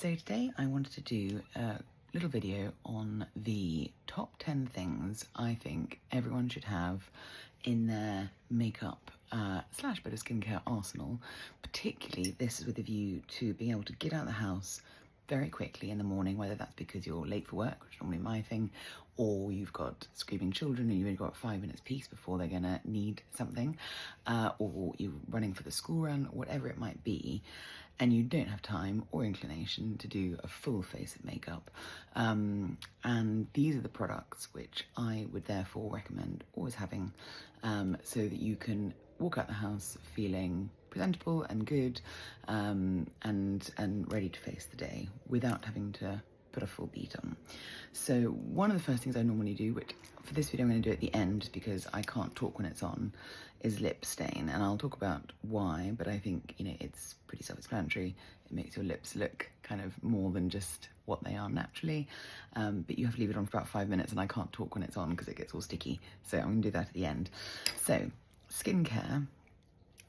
So today I wanted to do a little video on the top 10 things I think everyone should have in their makeup slash better skincare arsenal. Particularly this is with a view to being able to get out of the house very quickly in the morning, whether that's because you're late for work, which is normally my thing, or you've got screaming children and you've only got 5 minutes peace before they're gonna need something, or you're running for the school run, whatever it might be, and you don't have time or inclination to do a full face of makeup. And these are the products which I would therefore recommend always having, so that you can walk out the house feeling presentable and good, and ready to face the day without having to put a full beat on. So one of the first things I normally do, which for this video I'm going to do at the end because I can't talk when it's on, is lip stain, and I'll talk about why, but I think, you know, it's pretty self-explanatory. It makes your lips look kind of more than just what they are naturally, but you have to leave it on for about 5 minutes, and I can't talk when it's on because it gets all sticky, so I'm going to do that at the end. So skincare.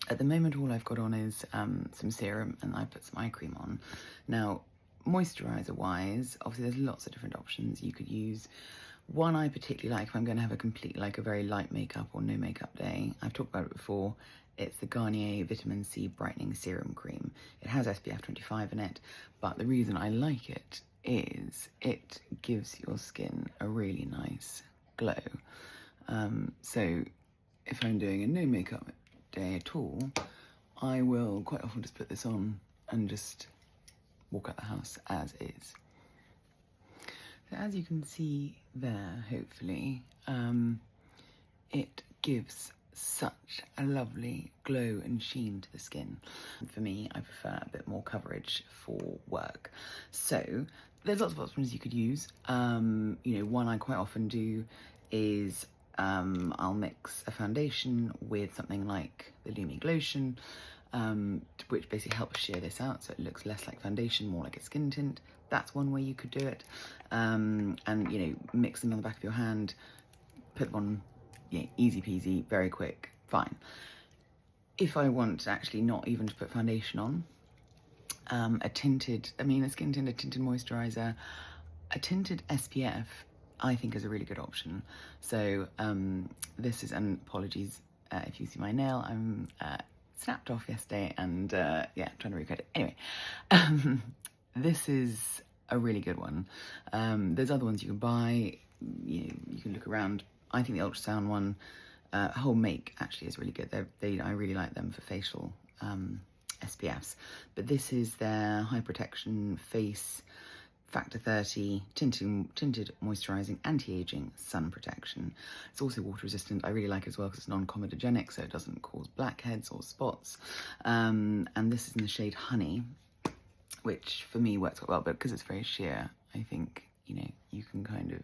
At the moment, all I've got on is some serum, and I put some eye cream on. Now, moisturiser-wise, obviously there's lots of different options you could use. One I particularly like if I'm going to have a very light makeup or no makeup day. I've talked about it before. It's the Garnier Vitamin C Brightening Serum Cream. It has SPF 25 in it, but the reason I like it is it gives your skin a really nice glow. So if I'm doing a no makeup day at all, I will quite often just put this on and just walk out the house as is. So as you can see there, hopefully, it gives such a lovely glow and sheen to the skin. For me, I prefer a bit more coverage for work. So there's lots of options you could use. You know, one I quite often do is I'll mix a foundation with something like the Lumi Glotion, which basically helps sheer this out so it looks less like foundation, more like a skin tint. That's one way you could do it. And, you know, mix them on the back of your hand, put them on, yeah, easy peasy, very quick, fine. If I want actually not even to put foundation on, a skin tint, a tinted moisturiser, a tinted SPF, I think is a really good option. So this is, and apologies if you see my nail, I'm snapped off yesterday and yeah, trying to recreate it. Anyway, this is a really good one. There's other ones you can buy, you can look around. I think the ultrasound one, Whole Make actually is really good. I really like them for facial SPFs, but this is their High Protection Face Factor 30 tinted moisturising anti-aging sun protection. It's also water resistant. I really like it as well because it's non-comedogenic, so it doesn't cause blackheads or spots. And this is in the shade Honey, which for me works quite well, but because it's very sheer, I think, you know, you can kind of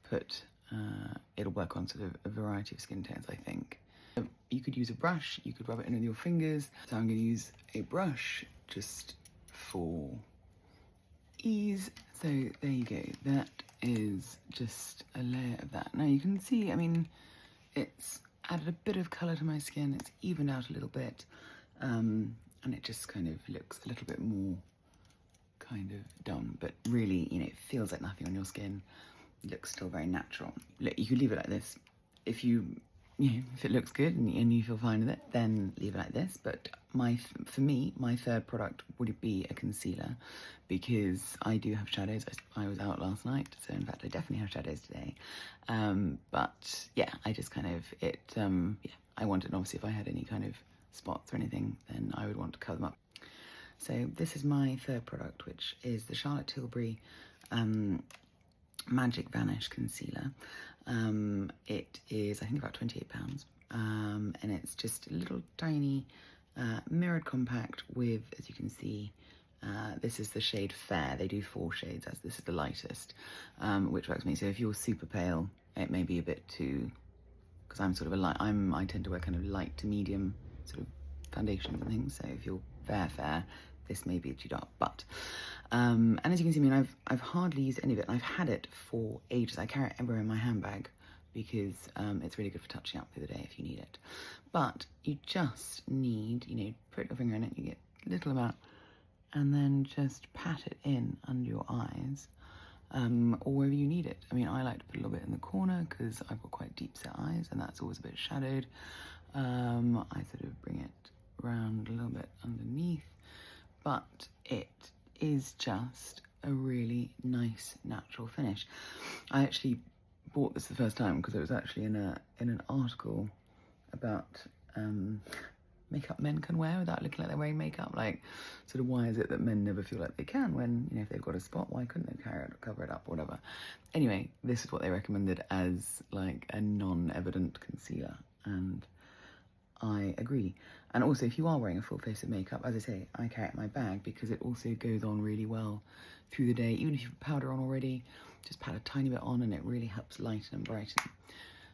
put, it'll work on sort of a variety of skin tones, I think. You could use a brush, you could rub it in with your fingers. So I'm going to use a brush just for ease. So there you go, that is just a layer of that. Now you can see, I mean, it's added a bit of colour to my skin, it's evened out a little bit, and it just kind of looks a little bit more kind of done, but really, you know, it feels like nothing on your skin. It looks still very natural. Look, you could leave it like this. If if it looks good and you feel fine with it, then leave it like this. But for me, my third product would be a concealer, because I do have shadows. I was out last night, so in fact I definitely have shadows today. But yeah, I just kind of, yeah, I wanted, obviously if I had any kind of spots or anything, then I would want to cover them up. So this is my third product, which is the Charlotte Tilbury Magic Vanish Concealer. It is, I think, about £28, and it's just a little tiny mirrored compact with, as you can see, this is the shade Fair. They do 4 shades, as this is the lightest, which works for me. So if you're super pale, it may be a bit too, because I'm sort of I tend to wear kind of light to medium sort of foundations and things. So if you're fair, this may be too dark, but and as you can see, I mean, I've hardly used any of it, and I've had it for ages. I carry it everywhere in my handbag because it's really good for touching up through the day if you need it. But you just need, you know, put your finger in it, you get a little amount and then just pat it in under your eyes, or wherever you need it. I mean, I like to put a little bit in the corner because I've got quite deep set eyes and that's always a bit shadowed. I sort of bring it around a little bit underneath, but it is just a really nice natural finish. I actually bought this the first time because it was actually in an article about makeup men can wear without looking like they're wearing makeup. Like, sort of, why is it that men never feel like they can when, you know, if they've got a spot, why couldn't they cover it up or whatever? Anyway, this is what they recommended as like a non-evident concealer, and I agree. And also, if you are wearing a full face of makeup, as I say, I carry it in my bag because it also goes on really well through the day. Even if you've powder on already, just pat a tiny bit on and it really helps lighten and brighten.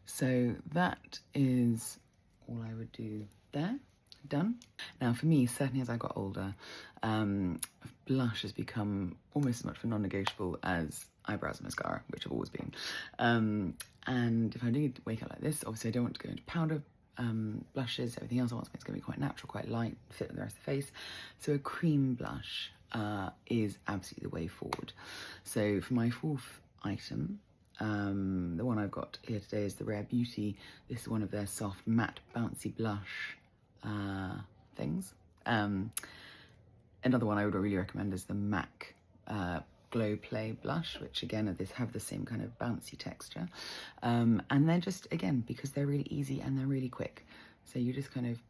So that is all I would do there. Done. Now for me, certainly as I got older, blush has become almost as much of a non-negotiable as eyebrows and mascara, which have always been. And if I do wake up like this, obviously I don't want to go into powder blushes. Everything else I want to make is going to be quite natural, quite light, fit with the rest of the face. So a cream blush is absolutely the way forward. So for my fourth item, the one I've got here today is the Rare Beauty. This is one of their soft matte bouncy blush things. Another one I would really recommend is the MAC Glow Play blush, which again have the same kind of bouncy texture, and they're just, again, because they're really easy and they're really quick, so you just kind of,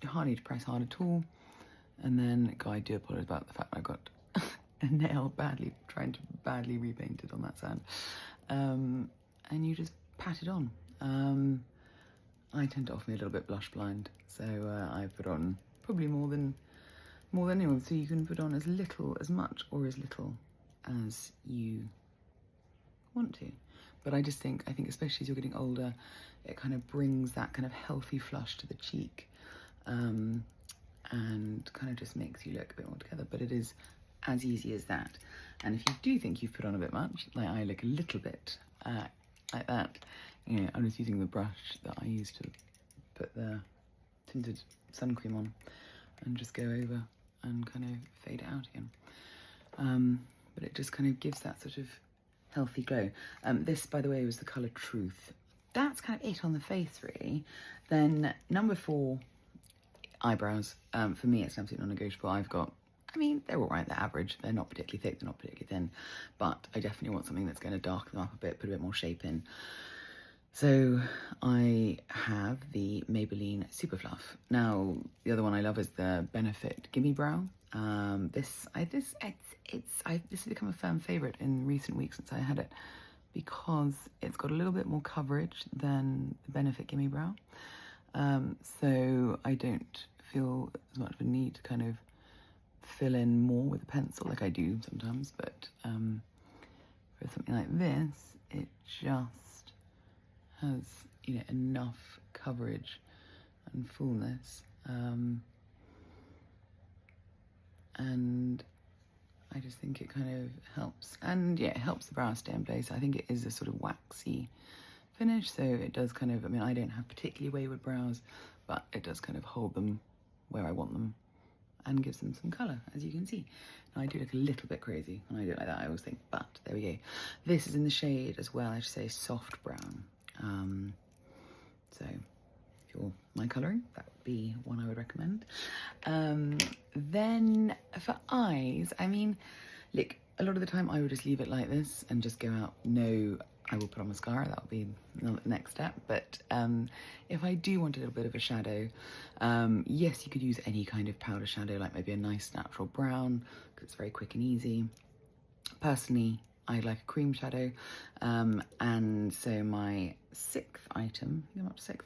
you hardly need to press hard at all. And then, God, I do apologise about the fact that I got a nail badly repainted on that sand, and you just pat it on. I tend to often be a little bit blush blind, so I put on probably more than anyone. So you can put on as little, as much, or as little as you want to. But I think especially as you're getting older, it kind of brings that kind of healthy flush to the cheek, and kind of just makes you look a bit more together. But it is as easy as that. And if you do think you've put on a bit much, like I look a little bit like that, you know, I'm just using the brush that I used to put the Tinted Suncream on and just go over and kind of fade it out again. But it just kind of gives that sort of healthy glow. This, by the way, was the colour Truth. That's kind of it on the face, really. Then number 4, eyebrows. For me, it's absolutely non-negotiable. I've got, I mean, they're all right, they're average. They're not particularly thick, they're not particularly thin, but I definitely want something that's going to darken them up a bit, put a bit more shape in. So I have the Maybelline Super Fluff. Now, the other one I love is the Benefit Gimme Brow. This has become a firm favourite in recent weeks since I had it, because it's got a little bit more coverage than the Benefit Gimme Brow. So I don't feel as much of a need to kind of fill in more with a pencil like I do sometimes, but for something like this, it just has, you know, enough coverage and fullness, and I just think it kind of helps. And yeah, it helps the brows stay in place. I think it is a sort of waxy finish, so it does kind of, I mean, I don't have particularly wayward brows, but it does kind of hold them where I want them and gives them some colour, as you can see. Now, I do look a little bit crazy when I do it like that, I always think, but there we go. This is in the shade as well, I should say, soft brown. So if you're my colouring, that would be one I would recommend. Then for eyes, I mean, look, a lot of the time I would just leave it like this and just go out. No, I will put on mascara, that would be the next step. But if I do want a little bit of a shadow, yes, you could use any kind of powder shadow, like maybe a nice natural brown, because it's very quick and easy. Personally, I like a cream shadow, and so my 6th item, I think I'm up to 6th,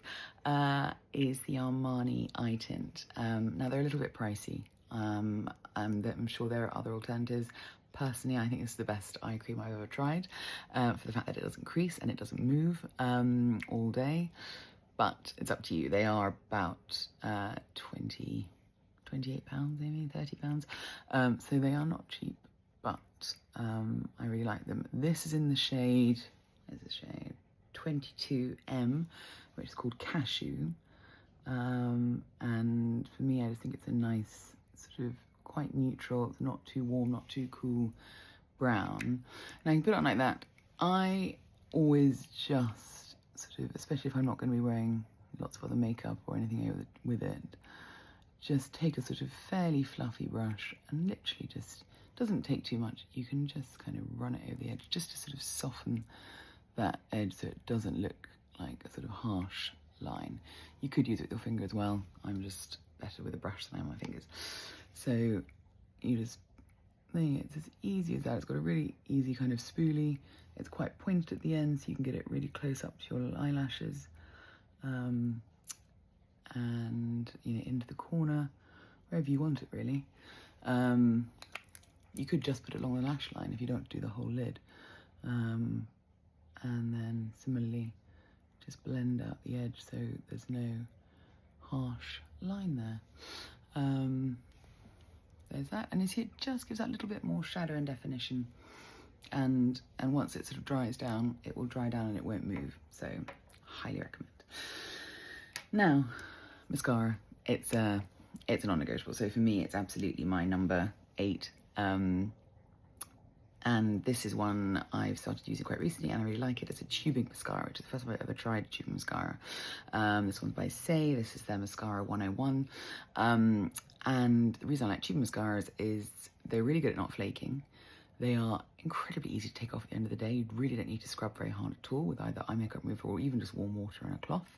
is the Armani Eye Tint. Now, they're a little bit pricey, and I'm sure there are other alternatives. Personally, I think this is the best eye cream I've ever tried, for the fact that it doesn't crease and it doesn't move all day, but it's up to you. They are about £28, maybe £30, so they are not cheap, but I really like them. This is in the shade, where's the shade? 22M, which is called Cashew, and for me, I just think it's a nice sort of quite neutral. It's not too warm, not too cool brown. Now you can put it on like that. I always just sort of, especially if I'm not going to be wearing lots of other makeup or anything with it, just take a sort of fairly fluffy brush and literally just, doesn't take too much. You can just kind of run it over the edge just to sort of soften that edge so it doesn't look like a sort of harsh line. You could use it with your finger as well. I'm just better with a brush than I am with my fingers. So you just, it's as easy as that. It's got a really easy kind of spoolie. It's quite pointed at the end, so you can get it really close up to your eyelashes. And, you know, into the corner, wherever you want it really. You could just put it along the lash line if you don't do the whole lid. And then similarly, just blend out the edge so there's no harsh line there. There's that, and you see it just gives that little bit more shadow and definition. And once it sort of dries down, it will dry down and it won't move. So highly recommend. Now, mascara. It's a non-negotiable. So for me, it's absolutely my number 8. And this is one I've started using quite recently, and I really like it. It's a tubing mascara, which is the first time I've ever tried a tubing mascara. This one's by Say. This is their Mascara 101. And the reason I like tubing mascaras is they're really good at not flaking. They are incredibly easy to take off at the end of the day. You really don't need to scrub very hard at all with either eye makeup remover or even just warm water and a cloth.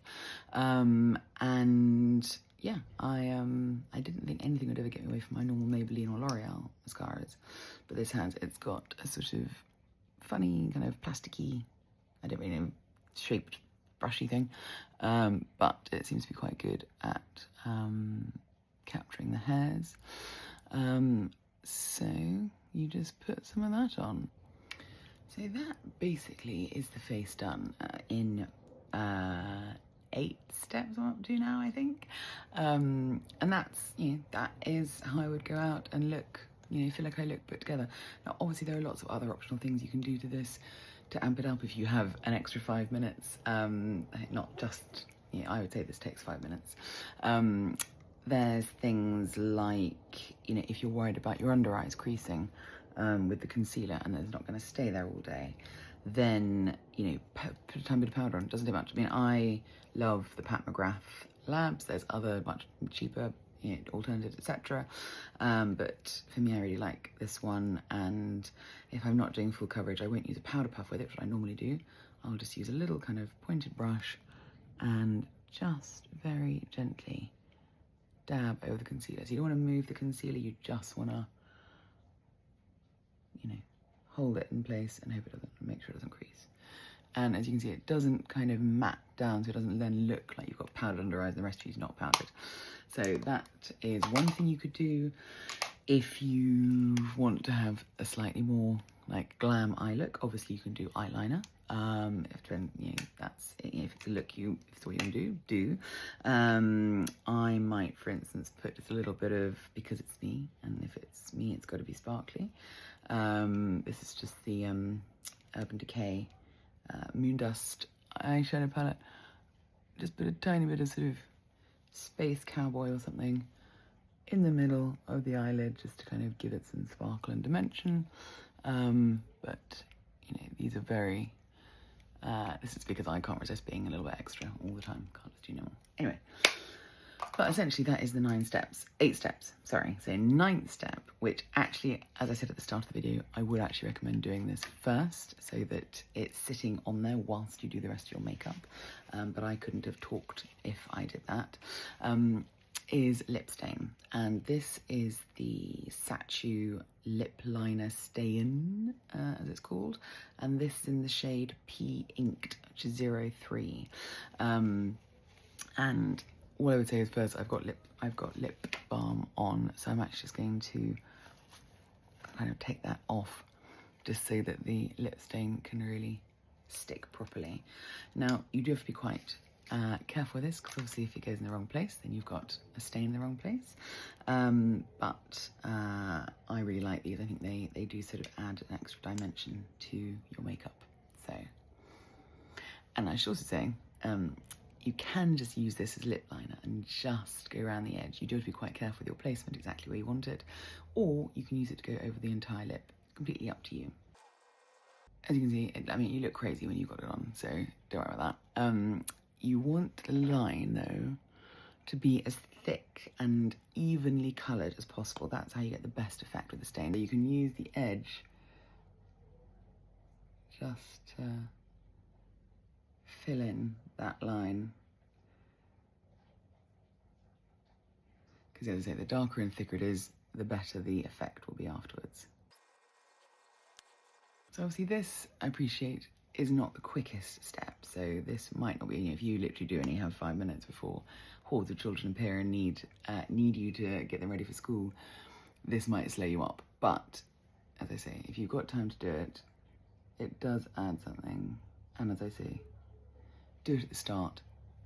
And yeah, I didn't think anything would ever get me away from my normal Maybelline or L'Oreal mascaras, but this has, it's got a sort of funny kind of plasticky, I don't really know, shaped brushy thing, but it seems to be quite good at capturing the hairs. So you just put some of that on. So that basically is the face done in 8 steps I'm up to now, I think. And that's, you know, that is how I would go out and look, you know, feel like I look put together. Now, obviously there are lots of other optional things you can do to this to amp it up if you have an extra 5 minutes. Not just, you know, I would say this takes 5 minutes. There's things like, you know, if you're worried about your under eyes creasing with the concealer and it's not going to stay there all day, then, you know, put a tiny bit of powder on. It doesn't do much. I mean, I love the Pat McGrath Labs. There's other much cheaper, you know, alternatives, etc. But for me, I really like this one. And if I'm not doing full coverage, I won't use a powder puff with it, which I normally do. I'll just use a little kind of pointed brush and just very gently dab over the concealer. So you don't want to move the concealer, you just want to, you know, hold it in place and hope it doesn't, make sure it doesn't crease. And as you can see, it doesn't kind of matte down, so it doesn't then look like you've got powdered under eyes and the rest of you's not powdered. So that is one thing you could do if you want to have a slightly more like glam eye look. Obviously you can do eyeliner. If you know, that's, you know, if it's a look if it's what you want to do. I might, for instance, put just a little bit of, because it's me, and if it's me, it's got to be sparkly. This is just the Urban Decay Moondust eyeshadow palette. Just put a tiny bit of sort of Space Cowboy or something in the middle of the eyelid, just to kind of give it some sparkle and dimension. But you know, these are very. This is because I can't resist being a little bit extra all the time. Can't just do no more. Anyway, but essentially that is the 8 steps, sorry. So 9th step, which actually, as I said at the start of the video, I would actually recommend doing this first so that it's sitting on there whilst you do the rest of your makeup. But I couldn't have talked if I did that. Is lip stain. And this is the Cashew Lip Liner Stay-In, as it's called. And this is in the shade P Inked, which is 03. And what I would say is first, I've got lip balm on, so I'm actually just going to kind of take that off just so that the lip stain can really stick properly. Now, you do have to be quite careful with this, because obviously if it goes in the wrong place, then you've got a stain in the wrong place. But I really like these. I think they do sort of add an extra dimension to your makeup. So, and I should also say, you can just use this as lip liner and just go around the edge. You do have to be quite careful with your placement, exactly where you want it, or you can use it to go over the entire lip. Completely up to you. As you can see, I mean, you look crazy when you've got it on, so don't worry about that. You want the line, though, to be as thick and evenly coloured as possible. That's how you get the best effect with the stain. You can use the edge just to fill in that line. Because as I say, the darker and thicker it is, the better the effect will be afterwards. So obviously this, I appreciate, is not the quickest step. So this might not be, you know, if you literally do only have 5 minutes before hordes of children appear and need you to get them ready for school, this might slow you up. But as I say, if you've got time to do it, it does add something. And as I say, do it at the start,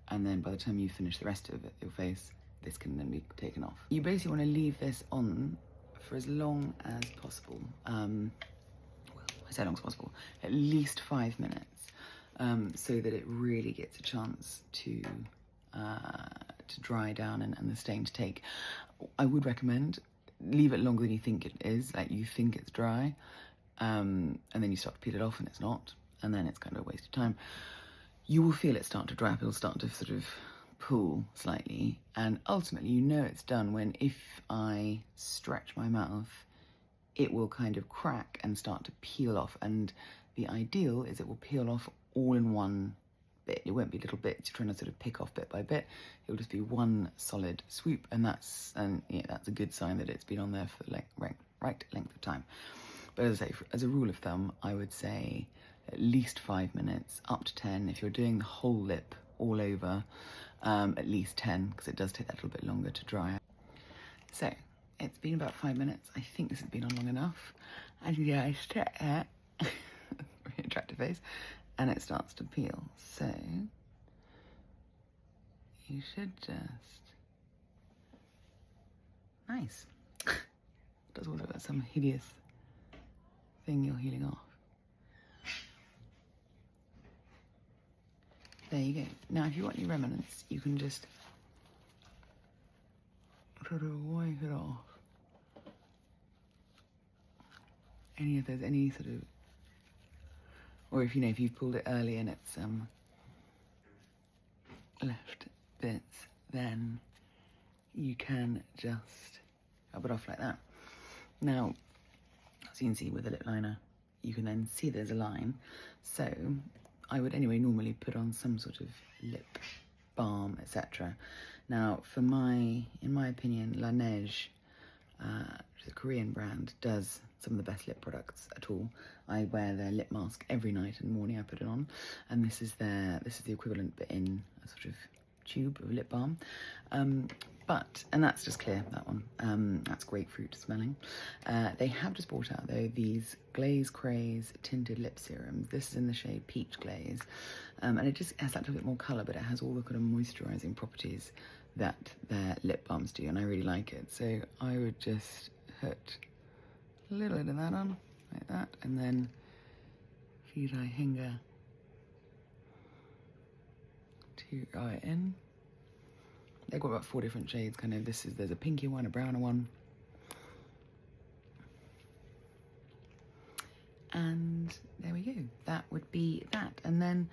and then by the time you finish the rest of it, your face, this can then be taken off. You basically want to leave this on for as long as possible. As long as possible, at least 5 minutes, so that it really gets a chance to dry down and the stain to take. I would recommend leave it longer than you think it is, like you think it's dry, and then you start to peel it off and it's not, and then it's kind of a waste of time. You will feel it start to dry up, it'll start to sort of pull slightly, and ultimately you know it's done when, if I stretch my mouth, it will kind of crack and start to peel off, and the ideal is it will peel off all in one bit. It won't be little bits you're trying to sort of pick off bit by bit. It'll just be one solid swoop, and that's a good sign that it's been on there for the right length of time. But as I say, as a rule of thumb, I would say at least 5 minutes, up to 10. If you're doing the whole lip all over, at least 10, because it does take that little bit longer to dry. So it's been about 5 minutes. I think this has been on long enough. And yeah, I start at very attractive face, and it starts to peel. So you should just nice. Does all look like some hideous thing you're healing off. There you go. Now, if you want any remnants, you can just sort of wipe it off. Any sort of, or if if you've pulled it early and it's left bits, then you can just rub it off like that. Now, as you can see with the lip liner, you can then see there's a line. So I would anyway normally put on some sort of lip balm, etc. Now, in my opinion, Laneige, which is a Korean brand, does some of the best lip products at all. I wear their lip mask every night and morning. I put it on, and this is the equivalent, but in a sort of tube of lip balm. And that's just clear, that one. That's grapefruit smelling. They have just brought out, though, these Glaze Craze tinted lip serums. This is in the shade Peach Glaze. And it just has that little bit more colour, but it has all the kind of moisturising properties that their lip balms do, and I really like it. So I would just put a little bit of that on, like that, and then fyra hänga to right in. They've got about 4 different shades, kind of. There's a pinky one, a browner one. And there we go. That would be that. And then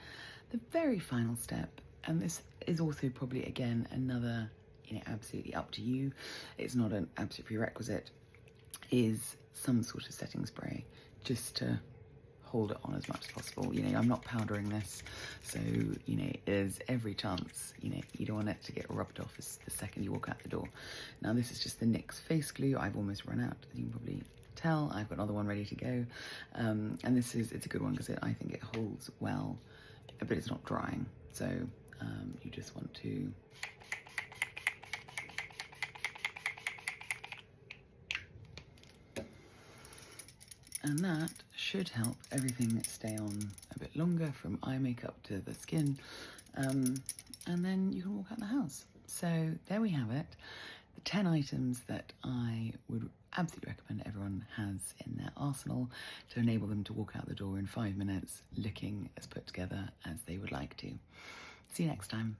the very final step, and this is also probably, again, another, absolutely up to you. It's not an absolute prerequisite, is some sort of setting spray, just to hold it on as much as possible. I'm not powdering this, so there's every chance you don't want it to get rubbed off the second you walk out the door. Now, this is just the NYX face glue. I've almost run out, as you can probably tell. I've got another one ready to go, and it's a good one because I think it holds well, but it's not drying. So you just want to and that should help everything stay on a bit longer, from eye makeup to the skin, and then you can walk out the house. So there we have it, the 10 items that I would absolutely recommend everyone has in their arsenal to enable them to walk out the door in 5 minutes looking as put together as they would like to. See you next time.